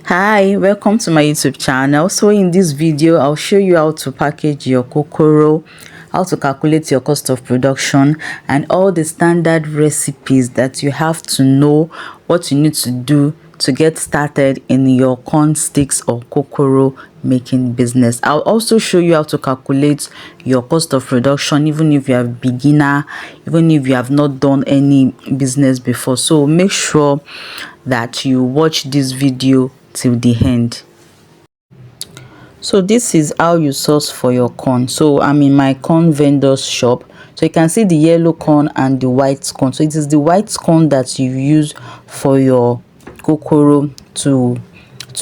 Hi, welcome to my YouTube channel. So in this video I'll show you how to package your kokoro, how to calculate your cost of production, and all the standard recipes that you have to know what you need to do to get started in your corn sticks or kokoro making business. I'll also show you how to calculate your cost of production even if you are a beginner, even if you have not done any business before. So make sure that you watch this video till the end. So this is how you source for your corn. So I'm in my corn vendor's shop, so you can see the yellow corn and the white corn. So it is the white corn that you use for your kokoro to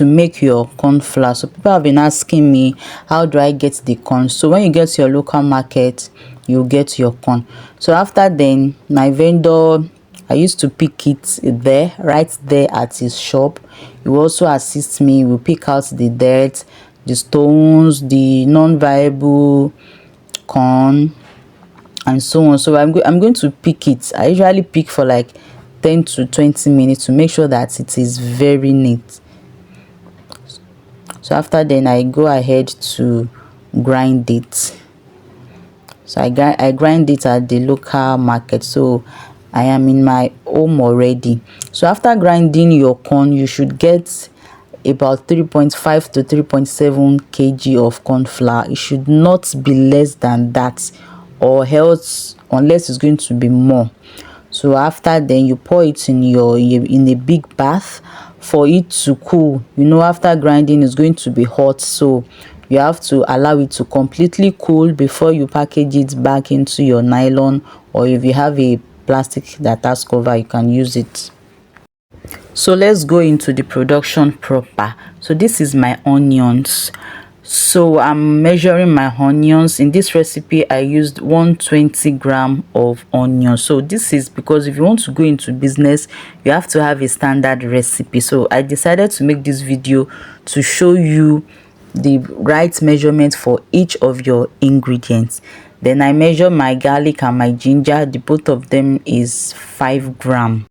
make your corn flour. So people have been asking me, how do I get the corn? So when you get to your local market, you get your corn. So after then, my vendor, I used to pick it there, right there at his shop. He will also assist me. We pick out the dirt, the stones, the non-viable corn, and so on. So I'm going to pick it. I usually pick for like 10 to 20 minutes to make sure that it is very neat. So after then, I go ahead to grind it. So I grind it at the local market. So I am in my home already. So after grinding your corn, you should get about 3.5 to 3.7 kg of corn flour. It should not be less than that, or else, unless it's going to be more. So after then, you pour it in a big bath for it to cool. You know, after grinding, it's going to be hot, so you have to allow it to completely cool before you package it back into your nylon, or if you have a plastic that has cover, you can use it. So let's go into the production proper. So this is my onions. So I'm measuring my onions. In this recipe I used 120 gram of onions. So this is because if you want to go into business, you have to have a standard recipe. So I decided to make this video to show you the right measurement for each of your ingredients. Then I measure my garlic and my ginger. The both of them is 5 gram.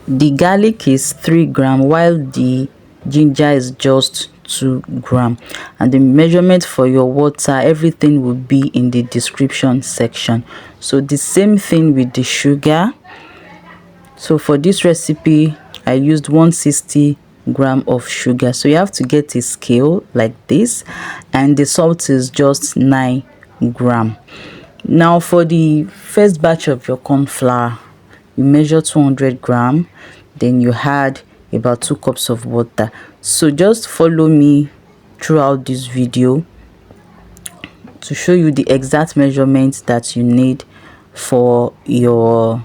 The garlic is 3 gram while the ginger is just 2 gram. And the measurement for your water, everything will be in the description section. So the same thing with the sugar. So for this recipe I used 160 gram of sugar. So you have to get a scale like this, and the salt is just 9 gram. Now for the first batch of your corn flour, you measure 200 gram, then you add about 2 cups of water. So just follow me throughout this video to show you the exact measurements that you need for your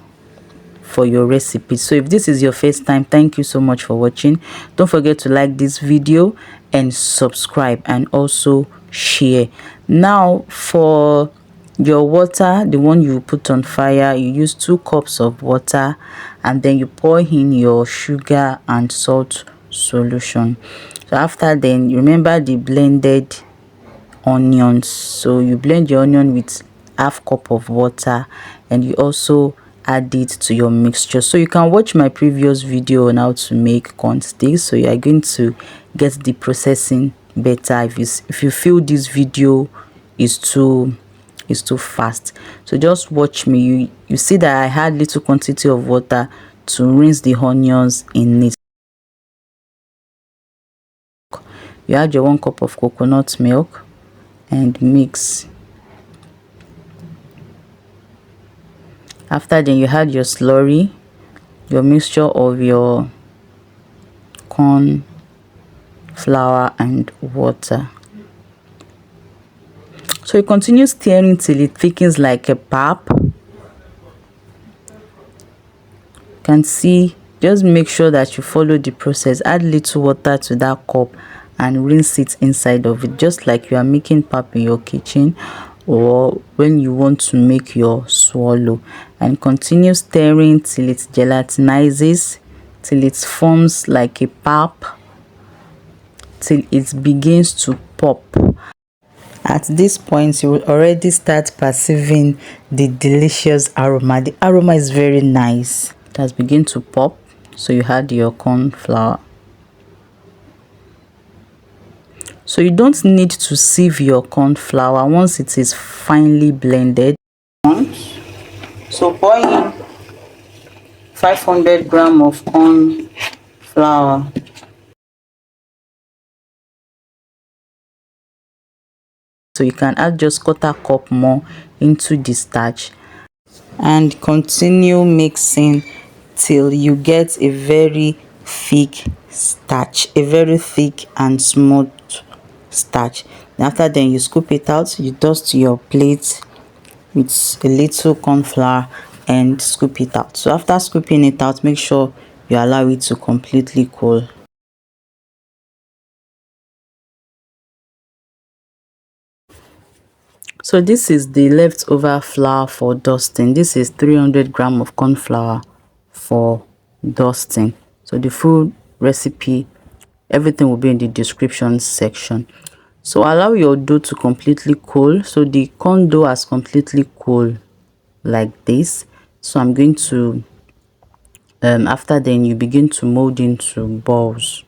recipe. So if this is your first time, thank you so much for watching. Don't forget to like this video and subscribe, and also share. Now for your water, the one you put on fire, you use 2 cups of water, and then you pour in your sugar and salt solution. So after then, remember the blended onions. So you blend your onion with half cup of water, and you also add it to your mixture. So you can watch my previous video on how to make corn sticks, so you are going to get the processing better if you feel this video is too fast. So just watch me. You see that I had little quantity of water to rinse the onions in it. You add your 1 cup of coconut milk and mix. After then, you add your slurry, your mixture of your corn flour and water. So you continue stirring till it thickens like a pap. You can see, just make sure that you follow the process. Add little water to that cup and rinse it inside of it, just like you are making pap in your kitchen or when you want to make your swallow. And continue stirring till it gelatinizes, till it forms like a pap, till it begins to pop. At this point, you will already start perceiving the delicious aroma. The aroma is very nice. It has begun to pop. So you add your corn flour. So you don't need to sieve your corn flour once it is finely blended. So pour in 500 grams of corn flour. So you can add just 1/4 cup more into the starch and continue mixing till you get a very thick starch, a very thick and smooth starch. After then you scoop it out, you dust your plate with a little corn flour and scoop it out. So after scooping it out, make sure you allow it to completely cool. So this is the leftover flour for dusting. This is 300 grams of corn flour for dusting. So the full recipe, everything will be in the description section. So allow your dough to completely cool. So the corn dough has completely cooled like this. So I'm going to after then you begin to mold into balls.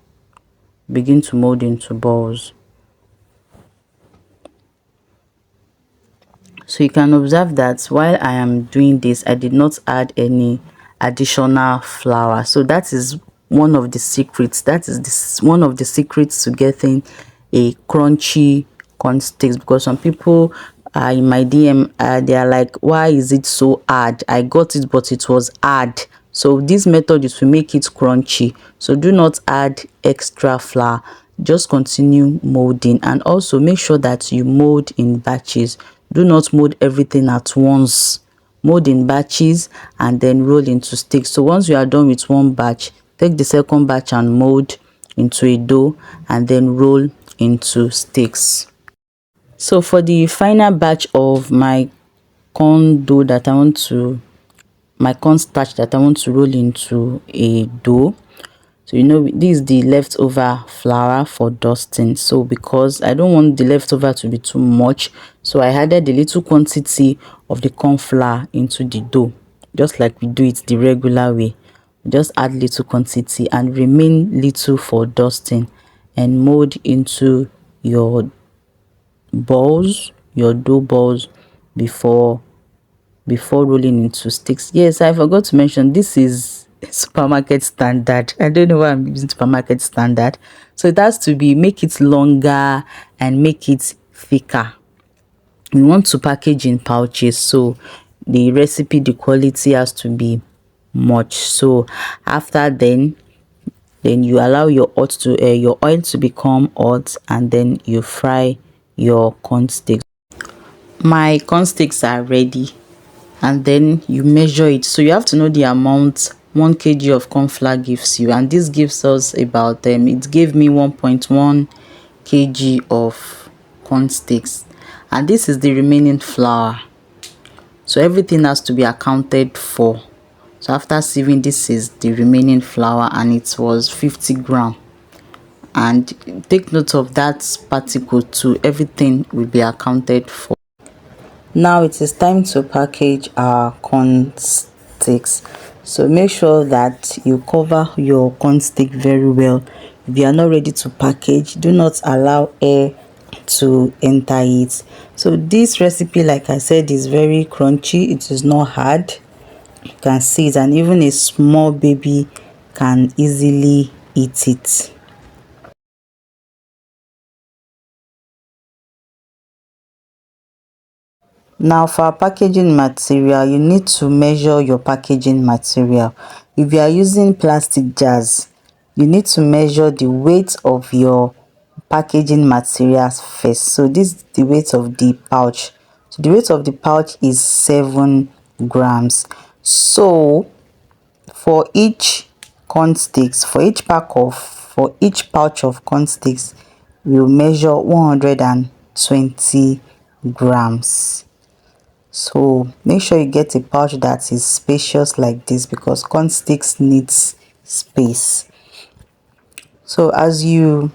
Begin to mold into balls. So you can observe that while I am doing this, I did not add any additional flour. So that is one of the secrets. That is one of the secrets to getting a crunchy corn sticks, because some people in my DM, they are like, why is it so hard? I got it, but it was hard. So this method is to make it crunchy. So do not add extra flour, just continue molding, and also make sure that you mold in batches. Do not mold everything at once. Mold in batches and then roll into sticks. So once you are done with one batch, take the second batch and mold into a dough and then roll into sticks. So for the final batch of my corn dough that I want to, my corn starch that I want to roll into a dough, so you know this is the leftover flour for dusting. So because I don't want the leftover to be too much, so I added a little quantity of the corn flour into the dough, just like we do it the regular way. Just add little quantity and remain little for dusting, and mold into your balls, your dough balls, before rolling into sticks. Yes, I forgot to mention this is supermarket standard. I don't know why I'm using supermarket standard. So it has to be, make it longer and make it thicker. We want to package in pouches, so the recipe, the quality has to be much. So after then you allow your your oil to become hot, and then you fry your corn sticks. My corn sticks are ready, and then you measure it. So you have to know the amount 1 kg of corn flour gives you, and this gives us about it gave me 1.1 kg of corn sticks, and this is the remaining flour. So everything has to be accounted for. So after sieving, this is the remaining flour, and it was 50 grams. And take note of that particle too, everything will be accounted for. Now it is time to package our corn sticks. So make sure that you cover your corn stick very well. If you are not ready to package, do not allow air to enter it. So this recipe, like I said, is very crunchy. It is not hard. You can see it, and even a small baby can easily eat it. Now for our packaging material, you need to measure your packaging material. If you are using plastic jars, you need to measure the weight of your packaging materials first. So this is the weight of the pouch. So the weight of the pouch is 7 grams. So for each corn sticks, for each pouch of corn sticks, we'll measure 120 grams. So make sure you get a pouch that is spacious like this, because corn sticks needs space. So as you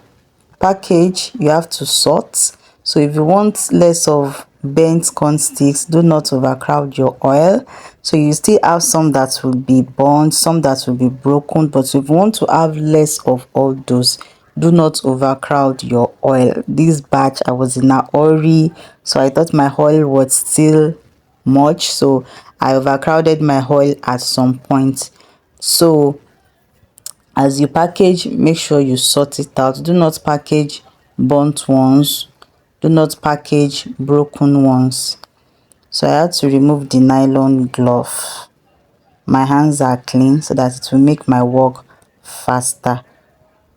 package, you have to sort. So if you want less of burnt corn sticks, do not overcrowd your oil. So you still have some that will be burnt, some that will be broken, but if you want to have less of all those, do not overcrowd your oil. This batch I was in a hurry, so I thought my oil was still much, so I overcrowded my oil at some point. So as you package, make sure you sort it out. Do not package burnt ones, do not package broken ones. So I had to remove the nylon glove. My hands are clean so that it will make my work faster.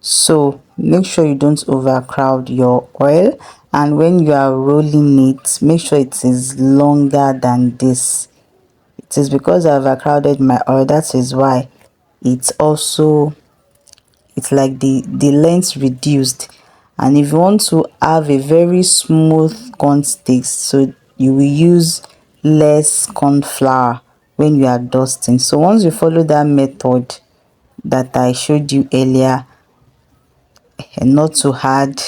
So make sure you don't overcrowd your oil, and when you are rolling it, make sure it is longer than this. It is because I overcrowded my oil, that is why it's like the length reduced. And if you want to have a very smooth corn sticks, so you will use less corn flour when you are dusting. So once you follow that method that I showed you earlier, and not to add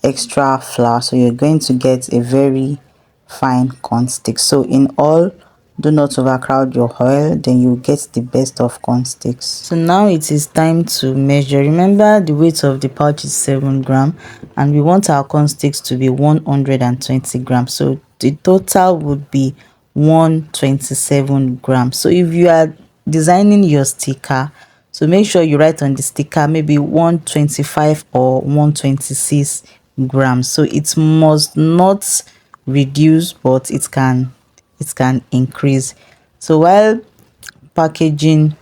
extra flour, so you're going to get a very fine corn stick. So in all, do not overcrowd your oil, then you get the best of corn sticks. So now it is time to measure. Remember, the weight of the pouch is 7 grams, and we want our corn sticks to be 120 grams. So the total would be 127 grams. So if you are designing your sticker, so make sure you write on the sticker maybe 125 or 126 grams. So it must not reduce, but it can increase. So while packaging,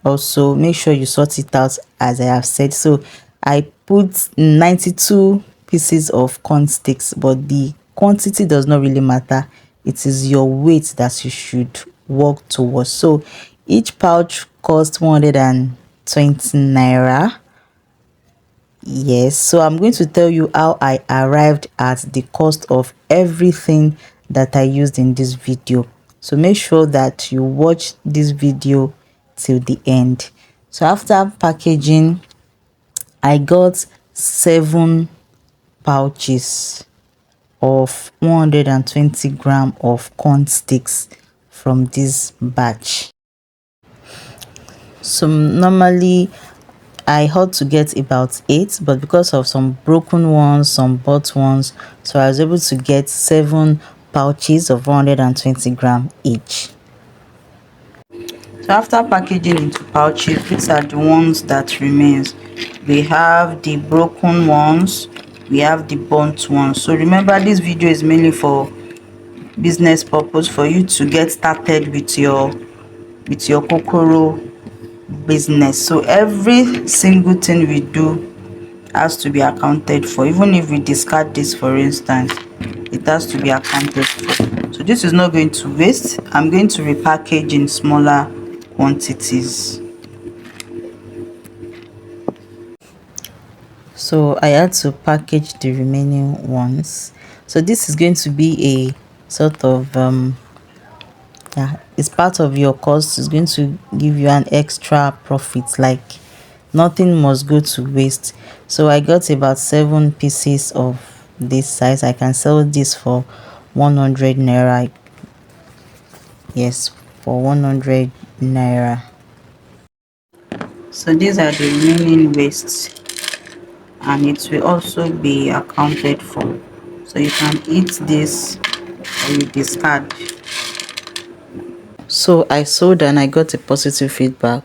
also make sure you sort it out as I have said. So I put 92 pieces of corn sticks, but the quantity does not really matter. It is your weight that you should work towards. So each pouch costs 120 naira. Yes, so I'm going to tell you how I arrived at the cost of everything that I used in this video. So make sure that you watch this video till the end. So after packaging, I got 7 pouches of 120 grams of corn sticks from this batch. So normally I had to get about 8, but because of some broken ones, some bought ones, so I was able to get 7 pouches of 120 grams each. So after packaging into pouches, these are the ones that remains. We have the broken ones, we have the burnt ones. So remember, this video is mainly for business purpose, for you to get started with your kokoro business. So every single thing we do has to be accounted for. Even if we discard this, for instance, it has to be accounted for. So this is not going to waste. I'm going to repackage in smaller quantities. So I had to package the remaining ones. So this is going to be a sort of yeah, it's part of your cost. It's going to give you an extra profit, like nothing must go to waste. So I got about 7 pieces of this size. I can sell this for 100 naira. Yes, for 100 naira. So these are the remaining wastes, and it will also be accounted for. So you can eat this or you discard. So I sold and I got a positive feedback